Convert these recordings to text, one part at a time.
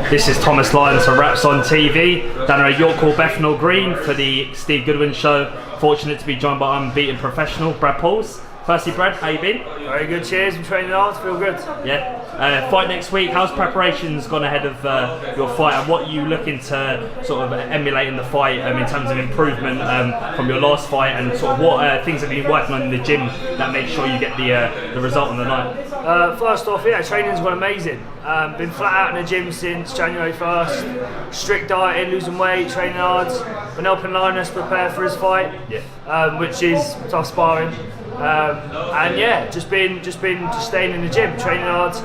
This is Thomas Lyons for Raps on TV, down at York Bethnal Green for the Steve Goodwin Show. Fortunate to be joined by Unbeaten professional Brad Pauls. Firstly, Brad, how you been? Very good, cheers. I'm training hard, feel good. Yeah. Fight next week. How's preparations gone ahead of your fight, and what are you looking to sort of emulate in the fight in terms of improvement from your last fight, and sort of what things have you been working on in the gym that make sure you get the result on the night? First off, yeah, training's gone amazing. Been flat out in the gym since January 1st. Strict dieting, losing weight, training hard. Been helping Linus prepare for his fight, which is tough sparring. And yeah, just staying in the gym, training hard.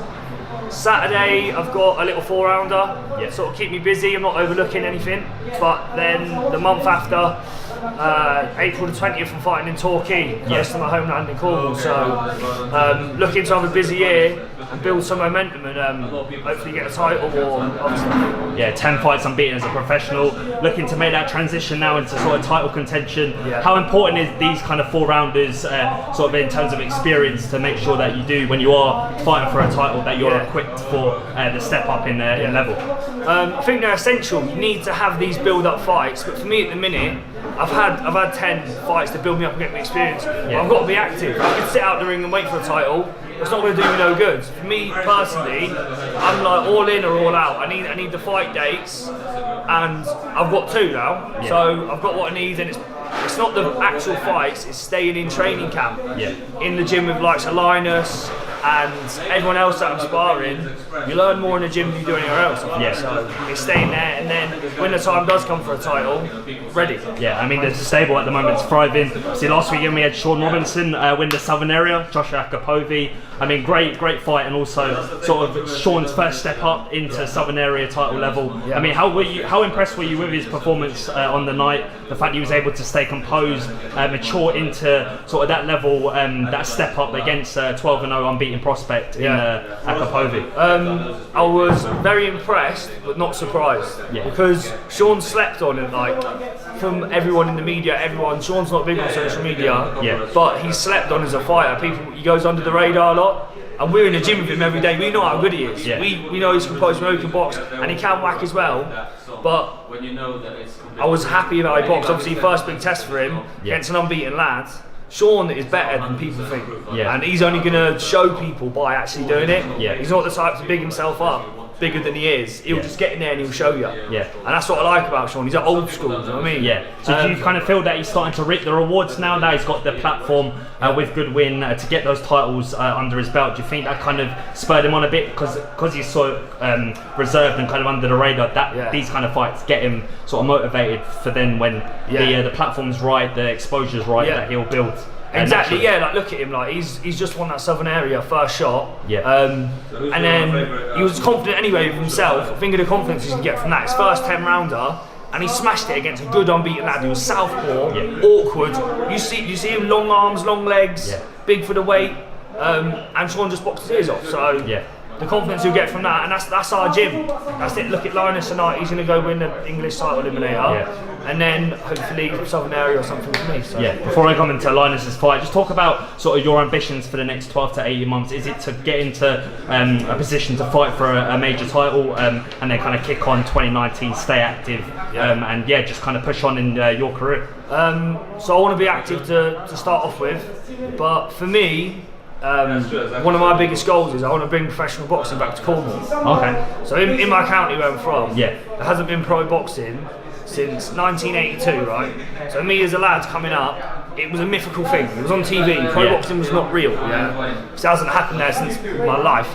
Saturday I've got a little 4-rounder, sort of keep me busy. I'm not overlooking anything. But then the month after, April the 20th, I'm fighting in Torquay, close to my homeland in Cornwall. So looking to have a busy year and build some momentum, and hopefully get a title or other stuff. Yeah, 10 fights unbeaten as a professional, looking to make that transition now into sort of title contention. How important is these kind of 4-rounders sort of in terms of experience to make sure that you do, when you are fighting for a title, that you're equipped for the step up in level? I think they're essential. You need to have these build-up fights, but for me at the minute, I've had 10 fights to build me up and get me experience. But I've got to be active. I can sit out the ring and wait for a title. It's not going to do me no good. For me personally, I'm like all in or all out. I need the fight dates, and I've got 2 now. So I've got what I need, and it's not the actual fights. It's staying in training camp, in the gym with likes of Linus and everyone else that I'm sparring. You learn more in the gym than you do anywhere else. So it's staying there, and then when the time does come for a title, ready. Yeah, I mean the stable at the moment is thriving. See, last weekend we had Sean Robinson win the Southern area, Joshua Akapovi. I mean, great fight, and also sort of Sean's first step up into Southern area title level. I mean, how impressed were you with his performance on the night? The fact he was able to stay composed, mature into sort of that level, that step up against 12-0 unbeaten prospect in Akapovi. I was very impressed, but not surprised, because Sean slept on it, like from everyone in the media. Sean's not big on social media, but he's slept on as a fighter. He goes under the radar a lot. And we're in the gym with him every day. We know how good he is. We know he's composed from open box, and he can whack as well. But I was happy about he boxed. Obviously, first big test for him against an unbeaten lad. Sean is better than people think, and he's only going to show people by actually doing it. He's not the type to big himself up bigger than he is. He'll just get in there and he'll show you. And that's what I like about Sean. He's old school, you know what I mean? So do you kind of feel that he's starting to reap the rewards now that he's got the platform with Goodwin to get those titles under his belt? Do you think that kind of spurred him on a bit because he's so reserved and kind of under the radar, that these kind of fights get him sort of motivated for then when the platform's right, the exposure's right, that he'll build? Exactly, like look at him, like he's just won that Southern area first shot, and then he was confident anyway with himself. I think of the confidence he can get from that. His first 10-rounder, and he smashed it against a good unbeaten lad who was southpaw, awkward. You see him, long arms, long legs, big for the weight, and Sean just boxed his ears off. So the confidence he'll get from that, and that's our gym. That's it. Look at Linus tonight. He's going to go win the English title eliminator, and then hopefully Southern area or something for me. So. Before I come into Linus's fight, just talk about sort of your ambitions for the next 12 to 18 months. Is it to get into a position to fight for a major title, and then kind of kick on 2019, stay active, and just kind of push on in your career? So I want to be active to start off with, but for me, one of my biggest goals is I want to bring professional boxing back to Cornwall. So in my county where I'm from, there hasn't been pro boxing since 1982, right? So me as a lad coming up, it was a mythical thing. It was on TV. Pro boxing was not real. So it hasn't happened there since my life.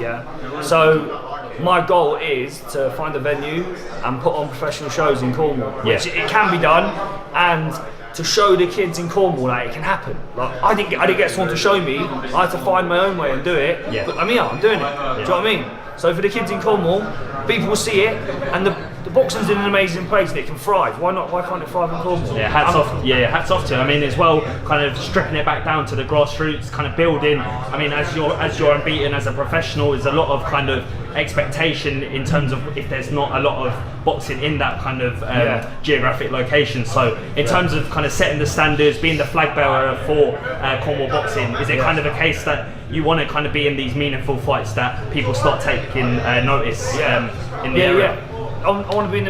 So my goal is to find a venue and put on professional shows in Cornwall, which it can be done, and to show the kids in Cornwall that it can happen. Like I didn't get someone to show me. I had to find my own way and do it. But I'm here. I'm doing it. Do you know what I mean? So for the kids in Cornwall, people will see it, and the boxing's in an amazing place and it can thrive. Why not? Why can't it thrive in Cornwall? Hats off to. I mean, as well, kind of stripping it back down to the grassroots, kind of building. I mean, as you're unbeaten as a professional, there's a lot of kind of expectation in terms of if there's not a lot of boxing in that kind of geographic location. So in terms of kind of setting the standards, being the flag bearer for Cornwall boxing, is it kind of a case that you want to kind of be in these meaningful fights that people start taking notice in the area? I want to bring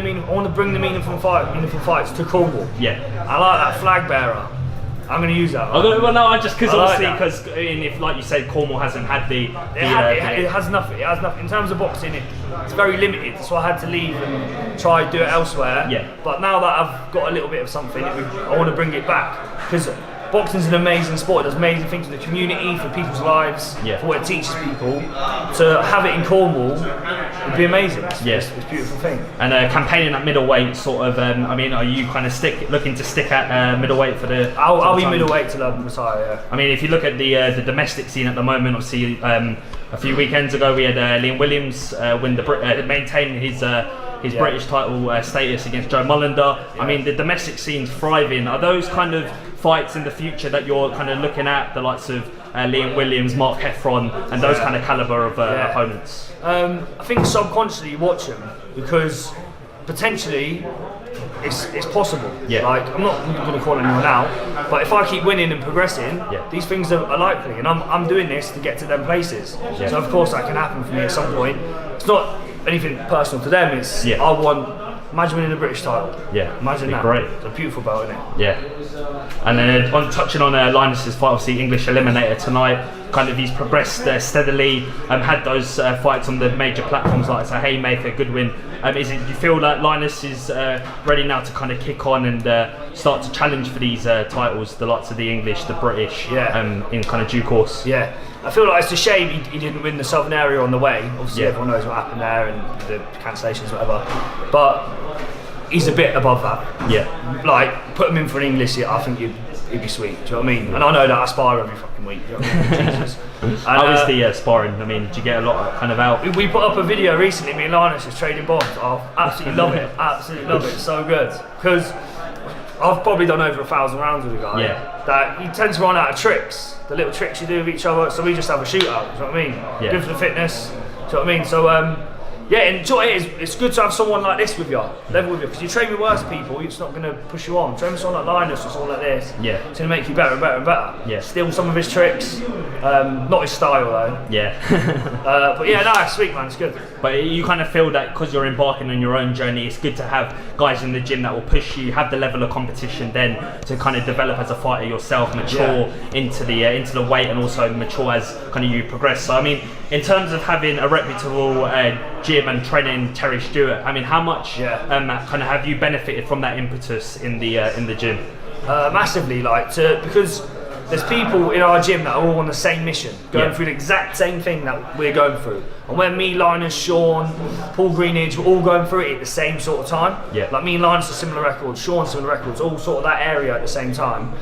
the meaningful fights to Cornwall. Yeah. I like that flag bearer. I'm going to use that. Well, no, just because obviously, like because if, like you said, Cornwall hasn't had it has nothing. It has nothing in terms of boxing. It's very limited, so I had to leave and try and do it elsewhere. Yeah. But now that I've got a little bit of something, I want to bring it back because boxing's an amazing sport. It does amazing things for the community, for people's lives, for what it teaches people. To have it in Cornwall would be amazing. It's a beautiful thing. And campaigning at middleweight, sort of. I mean, are you kind of looking to stick at middleweight for the? I'll be middleweight till I retire. Yeah. I mean, if you look at the domestic scene at the moment, obviously, a few weekends ago we had Liam Williams maintain his British title status against Joe Mullender. I mean, the domestic scene's thriving. Are those kind of fights in the future that you're kind of looking at, the likes of Liam Williams, Mark Heffron, and those kind of caliber of opponents? I think subconsciously you watch them because potentially it's possible. Yeah. Like, I'm not going to call anyone out, but if I keep winning and progressing, these things are likely, and I'm doing this to get to them places. Yeah. So of course that can happen for me at some point. It's not anything personal to them. It's I want. Imagine winning a British title. Yeah, imagine that. Great. It's a beautiful belt, isn't it? Yeah. And then touching on Linus's fight, obviously English Eliminator tonight. Kind of he's progressed steadily. Had those fights on the major platforms like it's a Haymaker, good win. Do you feel like Linus is ready now to kind of kick on and start to challenge for these titles, the likes of the English, the British, in kind of due course? Yeah. I feel like it's a shame he didn't win the Southern area on the way. Obviously, everyone knows what happened there and the cancellations, whatever. But he's a bit above that. Yeah. Like, put him in for an English year, I think he'd be sweet. Do you know what I mean? And I know that I spar every fucking week. Do you know what I mean? Jesus. How is the sparring? I mean, do you get a lot of kind of out? We put up a video recently, me and Linus just trading bombs. I absolutely love it. Absolutely love it. It's so good. Because I've probably done over 1,000 rounds with a guy. Yeah. That he tends to run out of tricks. The little tricks you do with each other, so we just have a shootout. Do you know what I mean? Yeah. Good for the fitness. Do you know what I mean? So and do you know what it is? It's good to have someone like this with you, level with you, because you train with worse people, it's not going to push you on. Train with someone like Linus or someone like this, it's going to make you better and better and better. Yeah. Steal some of his tricks, not his style though. Yeah. But yeah, no, it's sweet, man. It's good. But you kind of feel that because you're embarking on your own journey, it's good to have guys in the gym that will push you, have the level of competition then to kind of develop as a fighter yourself, mature into the weight, and also mature as kind of you progress. So I mean, in terms of having a reputable gym and training Terry Stewart, I mean, how much kind of have you benefited from that impetus in the gym? Massively, because there's people in our gym that are all on the same mission, going through the exact same thing that we're going through. And when me, Linus, Sean, Paul Greenidge, we're all going through it at the same sort of time. Yeah. Like me and Linus are similar records, Sean similar records, all sort of that area at the same time.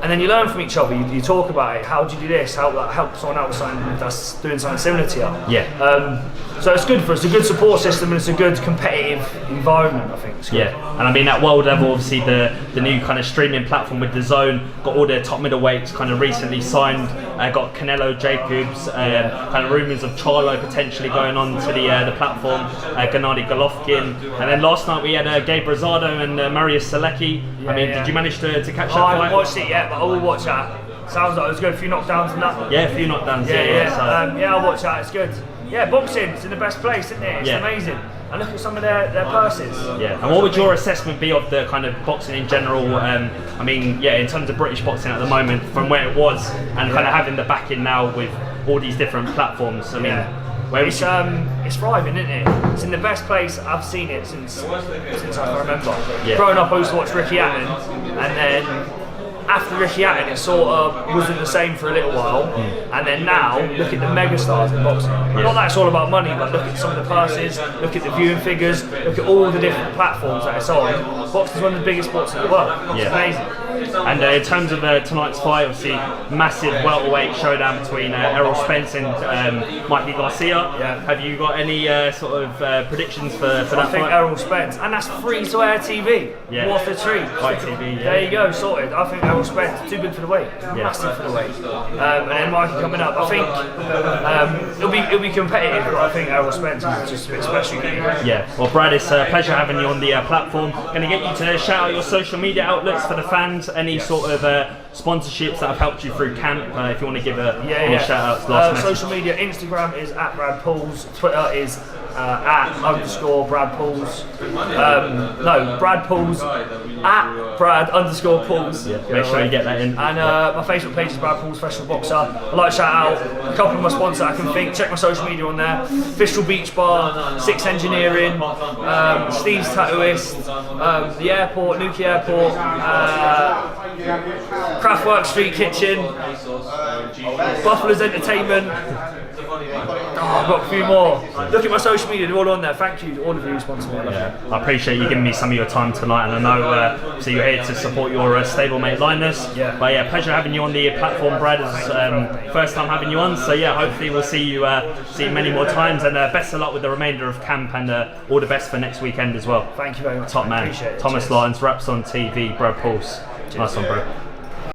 And then you learn from each other. You talk about it. How do you do this? How help someone out with something that's doing something similar to you? Yeah. So it's good for us. It's a good support system and it's a good competitive environment. I think. It's good. Yeah. And I mean at world level, obviously the new kind of streaming platform with DAZN got all their top middleweights kind of recently signed. Got Canelo, Jacobs, kind of rumours of Charlo potentially going on to the platform. Gennady Golovkin, and then last night we had Gabe Rosado and Marius Selecki. Did you manage to catch that fight? I haven't watched it yet, but I will watch that. Sounds like it was good. A few knockdowns and that. Yeah, a few knockdowns. I'll watch that. It's good. Yeah, boxing, it's in the best place, isn't it? It's amazing. And look at some of their purses. Yeah. And what would your assessment be of the kind of boxing in general? I mean, in terms of British boxing at the moment, from where it was, and kind of having the backing now with all these different platforms. I mean, where it's thriving, isn't it? It's in the best place I've seen it since I can remember. Yeah. Growing up, I used to watch Ricky Hatton, and then after Ricky Hatton, it sort of wasn't the same for a little while, and then now look at the megastars in boxing. Not that it's all about money, but look at some of the purses, look at the viewing figures, look at all the different platforms that it's on. Boxing's one of the biggest sports in the world. It's amazing. And in terms of tonight's fight, obviously massive welterweight showdown between Errol Spence and Mikey Garcia. Have you got any sort of predictions for that fight? I think Errol Spence, and that's free to air TV. What a treat! Fight TV. There you go, sorted. I think Errol Spence too good for the weight, massive for the weight. And then Mikey coming up. I think it'll be competitive, but I think Errol Spence is just a bit special. Yeah. Well, Brad, it's a pleasure having you on the platform. Going to get you to shout out your social media outlets for the fans. Any sort of sponsorships that have helped you through camp, if you want to give any shout outs. Social media, Instagram is @BradPauls, Twitter is @Brad Pauls. No, Brad Pauls @Brad_Pauls. Yeah, make sure you get that in. And my Facebook page is Brad Pauls Professional Boxer. I'd like to shout out a couple of my sponsors I can think. Check my social media on there. Fistral Beach Bar, Six Engineering, Steve's Tattooist, the airport, Newquay Airport, Craftwork Street Kitchen, Buffalo's Entertainment. I've got a few more. Look at my social media, they're all on there. Thank you, all of you who sponsor me. I appreciate you giving me some of your time tonight, and I know so you're here to support your stablemate Linus. Yeah. But yeah, pleasure having you on the platform, Brad. It's first time having you on, so yeah, hopefully we'll see you many more times, and best of luck with the remainder of camp, and all the best for next weekend as well. Thank you very much. Top man. Appreciate it. Thomas Lyons, Raps on TV, Brad Pauls. Nice one, bro.